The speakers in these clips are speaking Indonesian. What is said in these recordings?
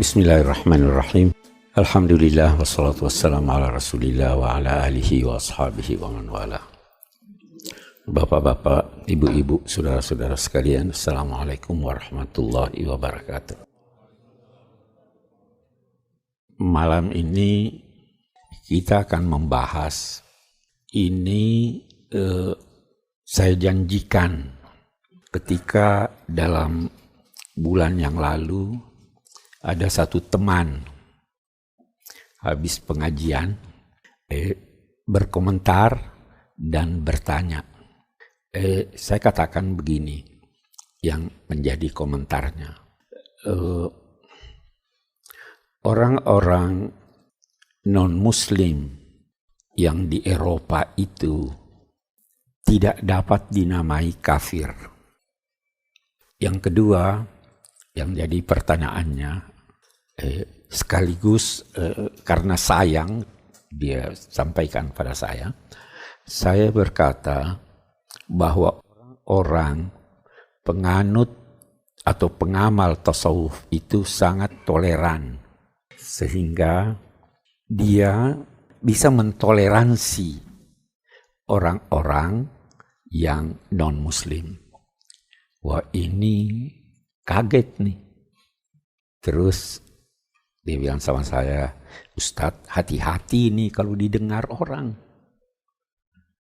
Bismillahirrahmanirrahim. Alhamdulillah wassalatu wassalamu ala rasulillah wa ala alihi wa ashabihi wa man wala. Bapak-bapak, ibu-ibu, saudara-saudara sekalian, assalamualaikum warahmatullahi wabarakatuh. Malam ini kita akan membahas ini. Saya janjikan ketika dalam bulan yang lalu ada satu teman habis pengajian berkomentar dan bertanya. Saya katakan begini yang menjadi komentarnya. Orang-orang non-muslim yang di Eropa itu tidak dapat dinamai kafir. Yang kedua, yang jadi pertanyaannya, sekaligus karena sayang, dia sampaikan pada saya berkata bahwa orang penganut atau pengamal tasawuf itu sangat toleran, sehingga dia bisa mentoleransi orang-orang yang non-muslim. Wah, ini kaget nih. Terus dia bilang sama saya, Ustadz, hati-hati nih kalau didengar orang.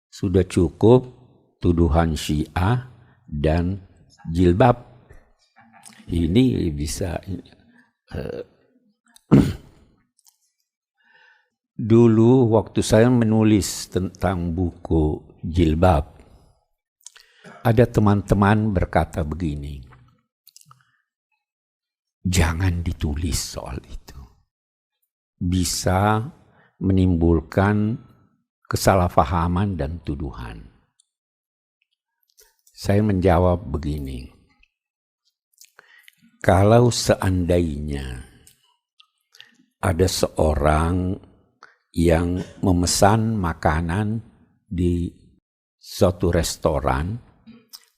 Sudah cukup tuduhan Syiah dan jilbab. Ini bisa. Dulu waktu saya menulis tentang buku jilbab, ada teman-teman berkata begini, jangan ditulis soal itu. Bisa menimbulkan kesalahpahaman dan tuduhan. Saya menjawab begini, kalau seandainya ada seorang yang memesan makanan di suatu restoran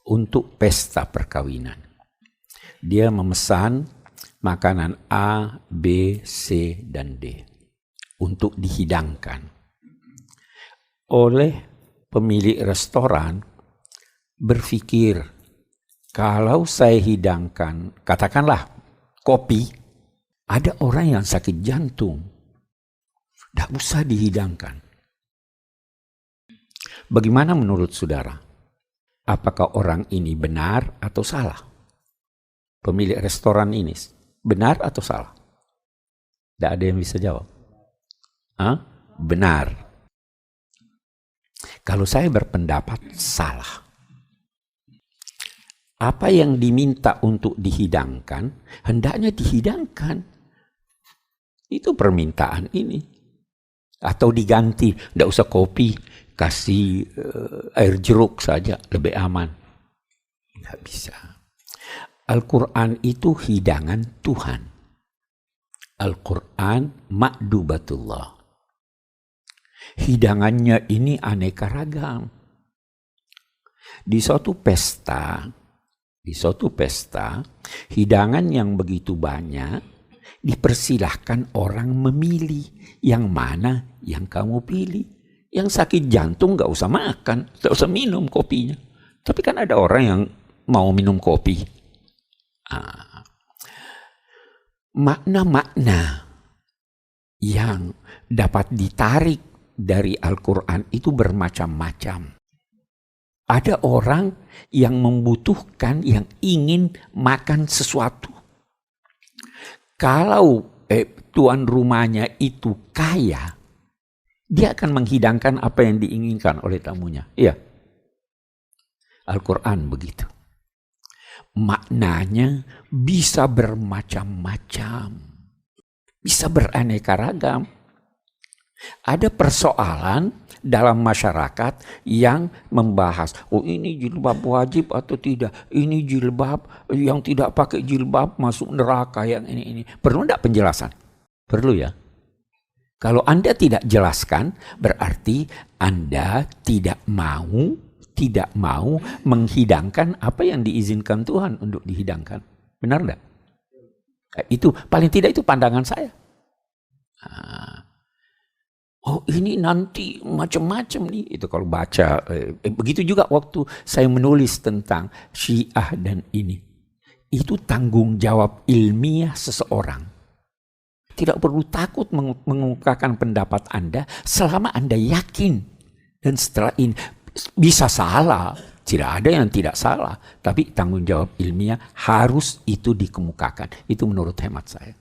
untuk pesta perkawinan. Dia memesan makanan A, B, C, dan D untuk dihidangkan. Oleh pemilik restoran berpikir, kalau saya hidangkan, katakanlah kopi, ada orang yang sakit jantung, tidak usah dihidangkan. Bagaimana menurut saudara? Apakah orang ini benar atau salah? Pemilik restoran ini benar atau salah? Tidak ada yang bisa jawab. Benar. Kalau saya berpendapat salah. Apa yang diminta untuk dihidangkan, hendaknya dihidangkan. Itu permintaan ini. Atau diganti, tidak usah kopi, kasih air jeruk saja, lebih aman. Tidak bisa. Al-Quran itu hidangan Tuhan. Al-Quran ma'dubatullah. Hidangannya ini aneka ragam. Di suatu pesta, hidangan yang begitu banyak, dipersilahkan orang memilih yang mana yang kamu pilih. Yang sakit jantung gak usah makan, gak usah minum kopinya. Tapi kan ada orang yang mau minum kopi. Makna-makna yang dapat ditarik dari Al-Quran itu bermacam-macam. Ada orang yang membutuhkan, yang ingin makan sesuatu. Kalau tuan rumahnya itu kaya, dia akan menghidangkan apa yang diinginkan oleh tamunya. Iya. Al-Quran begitu. Maknanya bisa bermacam-macam. Bisa beraneka ragam. Ada persoalan dalam masyarakat yang membahas, oh ini jilbab wajib atau tidak, ini jilbab yang tidak pakai jilbab masuk neraka, yang ini. Perlu enggak penjelasan? Perlu ya. Kalau Anda tidak jelaskan, berarti Anda tidak mau menghidangkan apa yang diizinkan Tuhan untuk dihidangkan. Benar enggak? Itu paling tidak itu pandangan saya. Oh ini nanti macam-macam nih. Itu kalau baca. Begitu juga waktu saya menulis tentang Syiah dan ini. Itu tanggung jawab ilmiah seseorang. Tidak perlu takut mengungkapkan pendapat Anda selama Anda yakin. Dan setelah ini bisa salah. Tidak ada yang tidak salah. Tapi tanggung jawab ilmiah harus itu dikemukakan. Itu menurut hemat saya.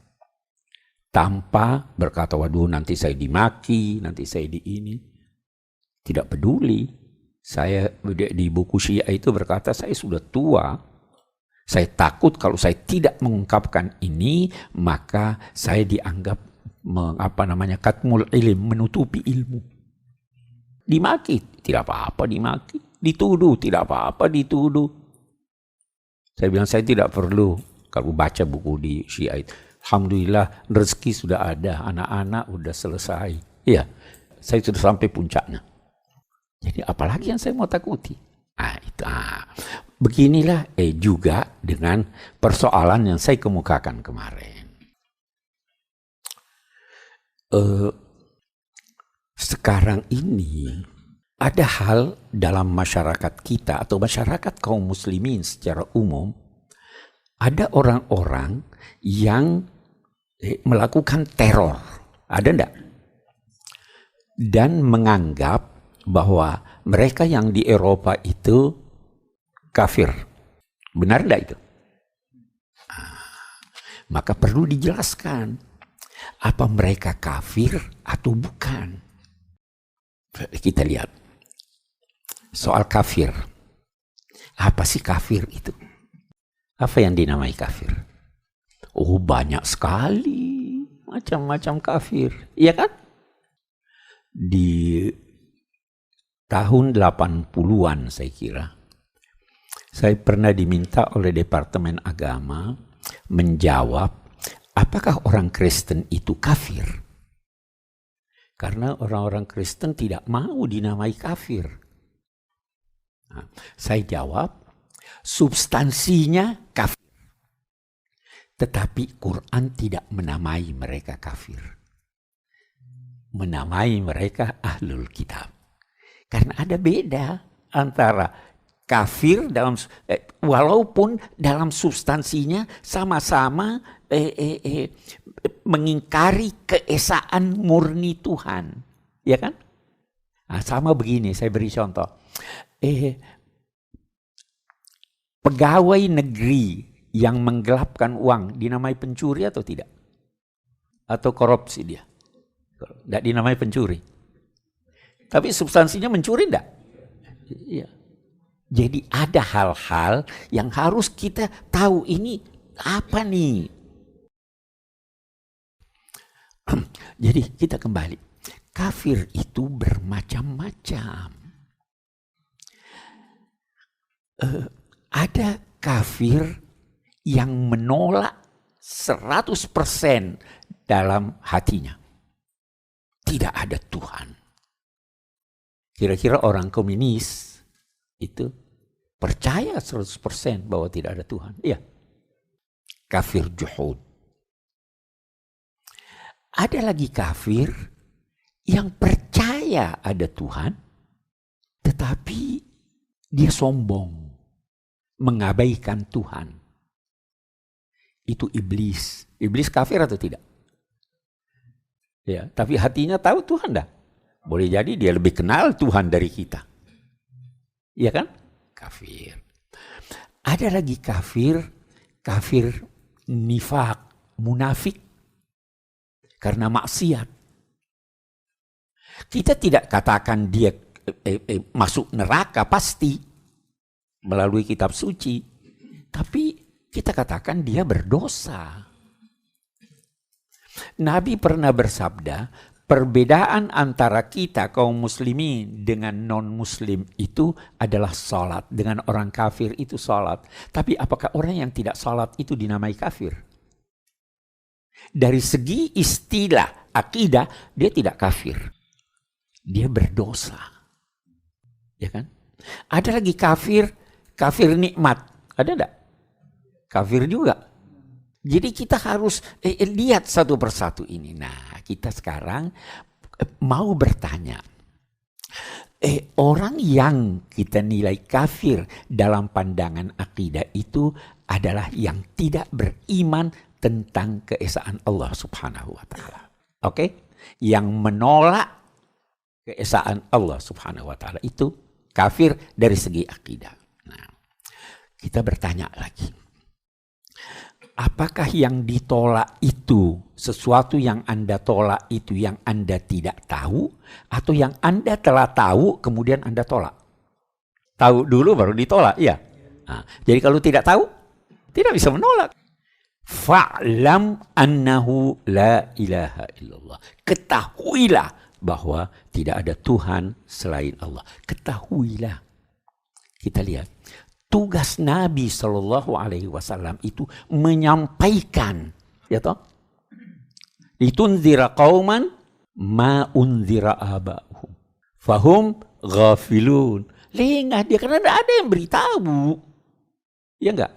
Tanpa berkata, waduh nanti saya dimaki, nanti saya di ini. Tidak peduli. Saya di buku Syiah itu berkata, saya sudah tua. Saya takut kalau saya tidak mengungkapkan ini, maka saya dianggap katmul ilm, menutupi ilmu. Dimaki, tidak apa-apa dimaki. Dituduh, tidak apa-apa dituduh. Saya bilang saya tidak perlu kalau baca buku di Syiah itu. Alhamdulillah rezeki sudah ada, anak-anak sudah selesai. Iya, saya sudah sampai puncaknya. Jadi apalagi yang saya mau takuti? Beginilah juga dengan persoalan yang saya kemukakan kemarin. Sekarang ini ada hal dalam masyarakat kita atau masyarakat kaum muslimin secara umum, ada orang-orang yang melakukan teror, ada enggak? Dan menganggap bahwa mereka yang di Eropa itu kafir. Benar enggak itu? Maka perlu dijelaskan, apa mereka kafir atau bukan? Kita lihat. Soal kafir. Apa sih kafir itu? Apa yang dinamai kafir? Oh banyak sekali macam-macam kafir. Iya kan? Di tahun 80-an saya kira. Saya pernah diminta oleh Departemen Agama menjawab apakah orang Kristen itu kafir? Karena orang-orang Kristen tidak mau dinamai kafir. Nah, saya jawab, substansinya kafir. Tetapi Quran tidak menamai mereka kafir. Menamai mereka ahlul kitab. Karena ada beda antara kafir dalam walaupun dalam substansinya sama-sama mengingkari keesaan murni Tuhan. Ya kan? Nah, sama begini, saya beri contoh. Pegawai negeri yang menggelapkan uang dinamai pencuri atau tidak? Atau korupsi dia? Tidak dinamai pencuri. Tapi substansinya mencuri tidak? Iya. Jadi ada hal-hal yang harus kita tahu ini apa nih. Jadi kita kembali. Kafir itu bermacam-macam. Ada kafir yang menolak 100% dalam hatinya. Tidak ada Tuhan. Kira-kira orang komunis itu percaya 100% bahwa tidak ada Tuhan. Iya. Kafir juhud. Ada lagi kafir yang percaya ada Tuhan, tetapi dia sombong, mengabaikan Tuhan. Itu iblis. Iblis kafir atau tidak? Ya, tapi hatinya tahu Tuhan dah. Boleh jadi dia lebih kenal Tuhan dari kita. Iya kan? Kafir. Ada lagi kafir nifak, munafik. Karena maksiat. Kita tidak katakan dia masuk neraka pasti melalui kitab suci. Tapi kita katakan dia berdosa. Nabi pernah bersabda, perbedaan antara kita kaum muslimin dengan non-muslim itu adalah salat. Dengan orang kafir itu salat. Tapi apakah orang yang tidak salat itu dinamai kafir? Dari segi istilah akidah, dia tidak kafir. Dia berdosa. Ya kan? Ada lagi kafir nikmat. Ada enggak? Kafir juga. Jadi kita harus lihat satu persatu ini. Nah, kita sekarang mau bertanya. Orang yang kita nilai kafir dalam pandangan akidah itu adalah yang tidak beriman tentang keesaan Allah Subhanahu wa taala. Oke? Yang menolak keesaan Allah Subhanahu wa taala itu kafir dari segi akidah. Nah, kita bertanya lagi. Apakah yang ditolak itu sesuatu yang Anda tolak itu yang Anda tidak tahu, atau yang Anda telah tahu kemudian Anda tolak? Tahu dulu baru ditolak, ya. Nah, jadi kalau tidak tahu, tidak bisa menolak. Fa'lam annahu la ilaha illallah. Ketahuilah bahwa tidak ada Tuhan selain Allah. Ketahuilah. Kita lihat. Tugas Nabi Shallallahu Alaihi Wasallam itu menyampaikan, ya toh, litunzira qauman ma unzira aba'uhum fahum ghafilun. Lengah dia karena tidak ada yang beritahu, ya enggak?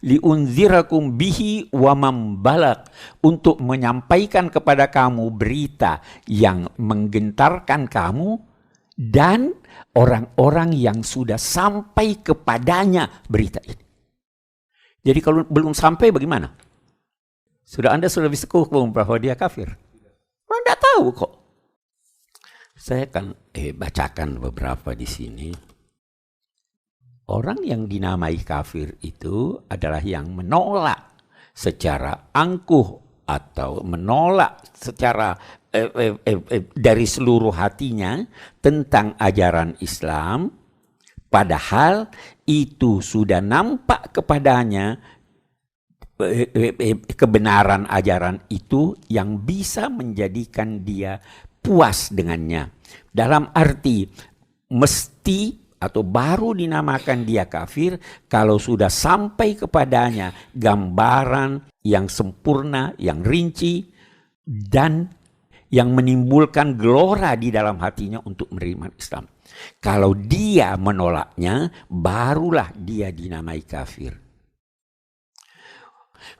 Liunzirakum bihi wa man balak, untuk menyampaikan kepada kamu berita yang menggentarkan kamu dan orang-orang yang sudah sampai kepadanya berita ini. Jadi kalau belum sampai bagaimana? Anda sudah bisa hukum bahwa dia kafir? Orang tidak tahu kok. Saya akan bacakan beberapa di sini. Orang yang dinamai kafir itu adalah yang menolak secara angkuh atau menolak secara dari seluruh hatinya tentang ajaran Islam, padahal itu sudah nampak kepadanya kebenaran ajaran itu yang bisa menjadikan dia puas dengannya. Dalam arti mesti atau baru dinamakan dia kafir kalau sudah sampai kepadanya gambaran yang sempurna, yang rinci, dan yang menimbulkan gelora di dalam hatinya untuk menerima Islam. Kalau dia menolaknya, barulah dia dinamai kafir.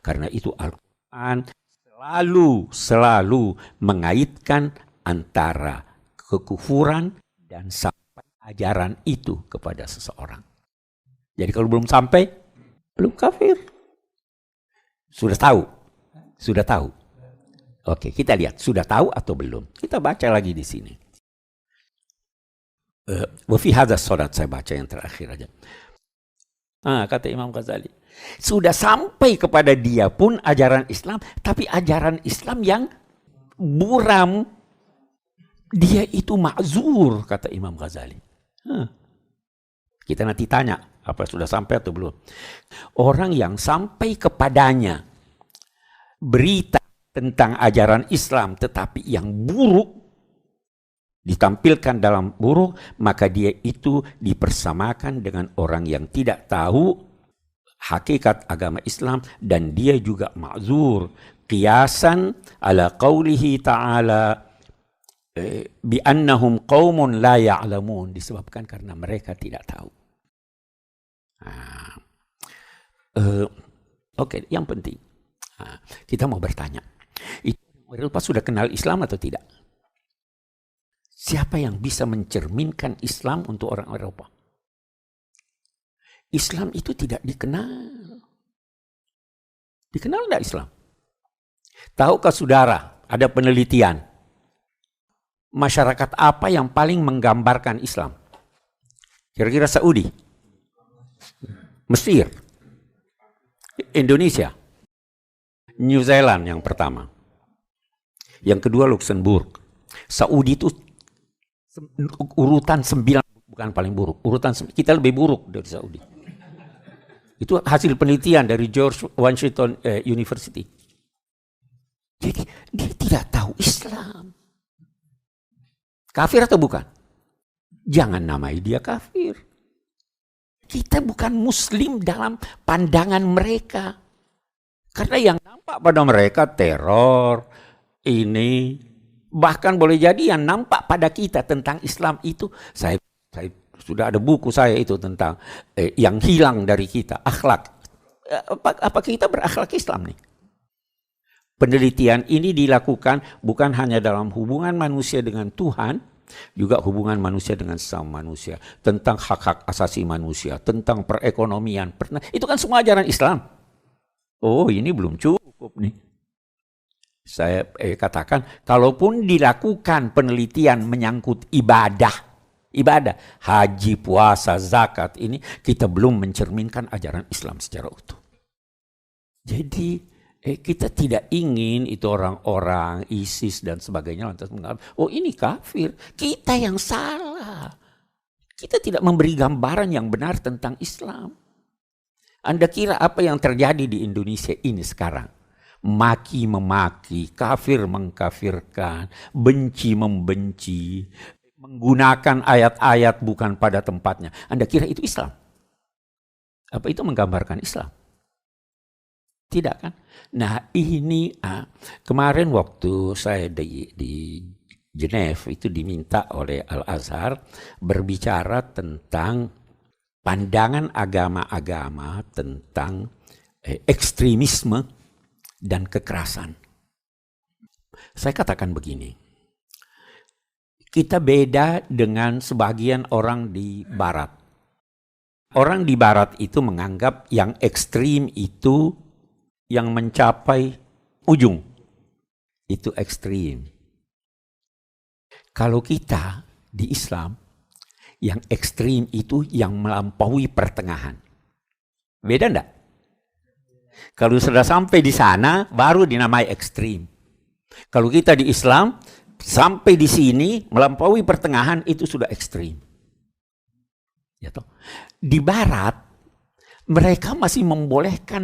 Karena itu Al-Quran selalu mengaitkan antara kekufuran dan sampai ajaran itu kepada seseorang. Jadi kalau belum sampai, belum kafir. Sudah tahu. Oke, kita lihat sudah tahu atau belum. Kita baca lagi di sini. Wa fi hadza salat, saya baca yang terakhir aja. Kata Imam Ghazali, sudah sampai kepada dia pun ajaran Islam, tapi ajaran Islam yang buram. Dia itu ma'zur, kata Imam Ghazali. Kita nanti tanya, apa sudah sampai atau belum. Orang yang sampai kepadanya berita tentang ajaran Islam tetapi yang buruk ditampilkan dalam buruk, maka dia itu dipersamakan dengan orang yang tidak tahu hakikat agama Islam, dan dia juga ma'zur qiyasan ala qaulihi ta'ala bi annahum qaumun la ya'lamun, disebabkan karena mereka tidak tahu. Oke, yang penting kita mau bertanya, itu Eropa sudah kenal Islam atau tidak? Siapa yang bisa mencerminkan Islam untuk orang Eropa? Islam itu tidak dikenal. Dikenal tidak Islam? Tahukah saudara, ada penelitian, masyarakat apa yang paling menggambarkan Islam? Kira-kira Saudi, Mesir, Indonesia, New Zealand yang pertama. Yang kedua Luxembourg. Saudi itu urutan 9, bukan paling buruk. Kita lebih buruk dari Saudi. Itu hasil penelitian dari George Washington University. Jadi dia tidak tahu Islam. Kafir atau bukan? Jangan namai dia kafir. Kita bukan muslim dalam pandangan mereka. Karena yang nampak pada mereka teror, ini, bahkan boleh jadi yang nampak pada kita tentang Islam itu, saya sudah ada buku saya itu tentang yang hilang dari kita, akhlak. Apa kita berakhlak Islam nih? Penelitian ini dilakukan bukan hanya dalam hubungan manusia dengan Tuhan, juga hubungan manusia dengan sesama manusia, tentang hak-hak asasi manusia, tentang perekonomian. Itu kan semua ajaran Islam. Oh, ini belum cukup nih. Saya katakan, kalaupun dilakukan penelitian menyangkut ibadah, haji, puasa, zakat, ini kita belum mencerminkan ajaran Islam secara utuh. Jadi kita tidak ingin itu orang-orang ISIS dan sebagainya lantas menganggap, oh ini kafir, kita yang salah. Kita tidak memberi gambaran yang benar tentang Islam. Anda kira apa yang terjadi di Indonesia ini sekarang? Maki memaki, kafir mengkafirkan, benci membenci, menggunakan ayat-ayat bukan pada tempatnya. Anda kira itu Islam? Apa itu menggambarkan Islam? Tidak kan? Nah ini kemarin waktu saya di Geneva itu diminta oleh Al-Azhar berbicara tentang pandangan agama-agama tentang ekstremisme dan kekerasan. Saya katakan begini, kita beda dengan sebagian orang di Barat. Orang di Barat itu menganggap yang ekstrim itu yang mencapai ujung. Itu ekstrim. Kalau kita di Islam, yang ekstrim itu yang melampaui pertengahan. Beda enggak? Kalau sudah sampai di sana, baru dinamai ekstrim. Kalau kita di Islam, sampai di sini, melampaui pertengahan, itu sudah ekstrim. Ya toh? Di Barat, mereka masih membolehkan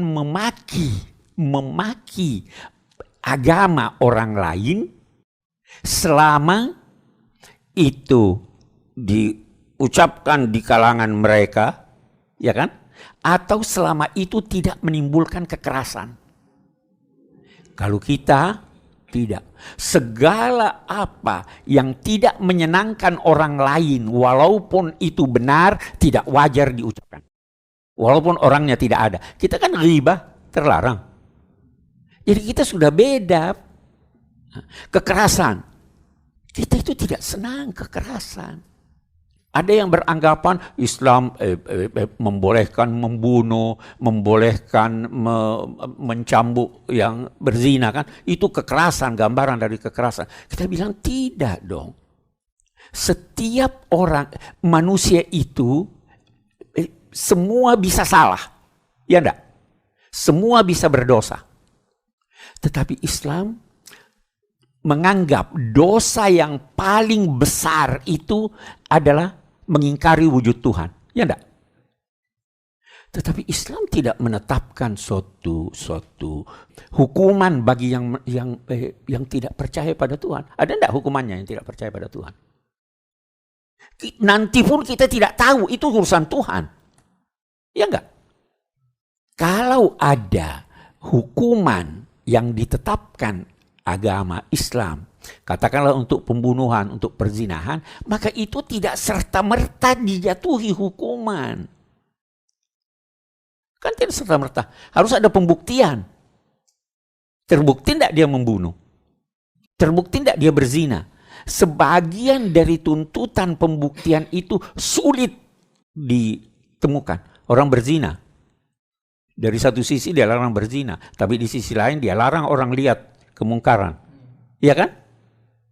memaki agama orang lain, selama itu diucapkan di kalangan mereka, ya kan? Atau selama itu tidak menimbulkan kekerasan. Kalau kita tidak, segala apa yang tidak menyenangkan orang lain, walaupun itu benar, tidak wajar diucapkan. Walaupun orangnya tidak ada. Kita kan ghibah, terlarang. Jadi kita sudah beda. Kekerasan. Kita itu tidak senang kekerasan. Ada yang beranggapan Islam membolehkan membunuh, membolehkan mencambuk yang berzina kan. Itu kekerasan, gambaran dari kekerasan. Kita bilang tidak dong. Setiap orang, manusia itu semua bisa salah. Ya enggak? Semua bisa berdosa. Tetapi Islam menganggap dosa yang paling besar itu adalah mengingkari wujud Tuhan. Ya enggak? Tetapi Islam tidak menetapkan suatu hukuman bagi yang tidak percaya pada Tuhan. Ada enggak hukumannya yang tidak percaya pada Tuhan? Nanti pun kita tidak tahu, itu urusan Tuhan. Ya enggak? Kalau ada hukuman yang ditetapkan agama Islam, katakanlah untuk pembunuhan, untuk perzinahan, maka itu tidak serta-merta dijatuhi hukuman. Kan tidak serta-merta, harus ada pembuktian. Terbukti tidak dia membunuh? Terbukti tidak dia berzina? Sebagian dari tuntutan pembuktian itu sulit ditemukan. Orang berzina, dari satu sisi dia larang berzina, tapi di sisi lain dia larang orang lihat kemungkaran. Iya kan?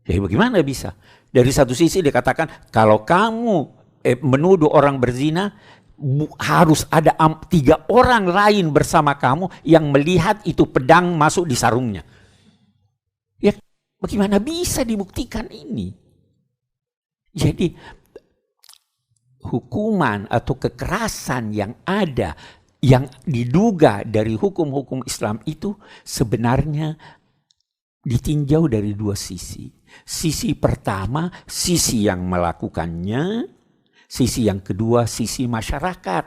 Jadi bagaimana bisa? Dari satu sisi dia katakan, kalau kamu menuduh orang berzina, harus ada 3 orang lain bersama kamu yang melihat itu pedang masuk di sarungnya. Ya, bagaimana bisa dibuktikan ini? Jadi hukuman atau kekerasan yang ada, yang diduga dari hukum-hukum Islam itu sebenarnya ditinjau dari 2 sisi. Sisi pertama, sisi yang melakukannya. Sisi yang kedua, sisi masyarakat.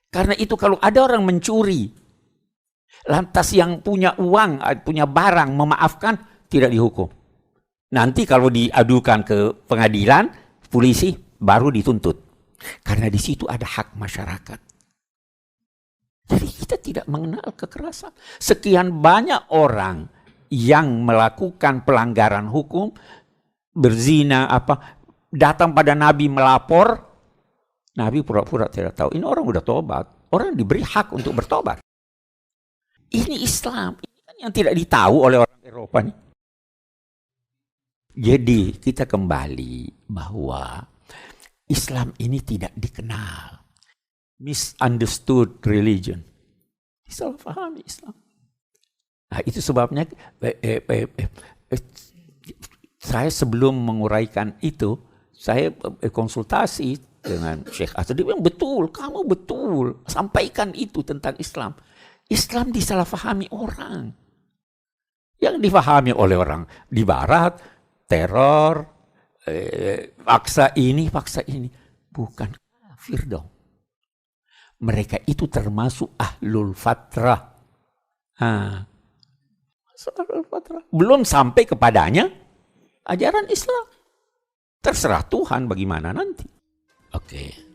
Karena itu kalau ada orang mencuri, lantas yang punya uang, punya barang memaafkan, tidak dihukum. Nanti kalau diadukan ke pengadilan, polisi baru dituntut. Karena di situ ada hak masyarakat. Jadi kita tidak mengenal kekerasan. Sekian banyak orang yang melakukan pelanggaran hukum, berzina, datang pada Nabi melapor, Nabi pura-pura tidak tahu. Ini orang udah tobat. Orang diberi hak untuk bertobat. Ini Islam. Ini kan yang tidak ditahu oleh orang Eropa nih. Jadi kita kembali bahwa Islam ini tidak dikenal. Misunderstood religion. Salah pahami Islam. Nah, itu sebabnya saya sebelum menguraikan itu, saya konsultasi dengan Syekh Asad. Dia bilang, betul, kamu betul. Sampaikan itu tentang Islam. Islam disalahfahami orang. Yang difahami oleh orang di barat, teror, paksa ini. Bukan kafir dong. Mereka itu termasuk ahlul fatrah. Belum sampai kepadanya ajaran Islam. Terserah Tuhan bagaimana nanti. Oke.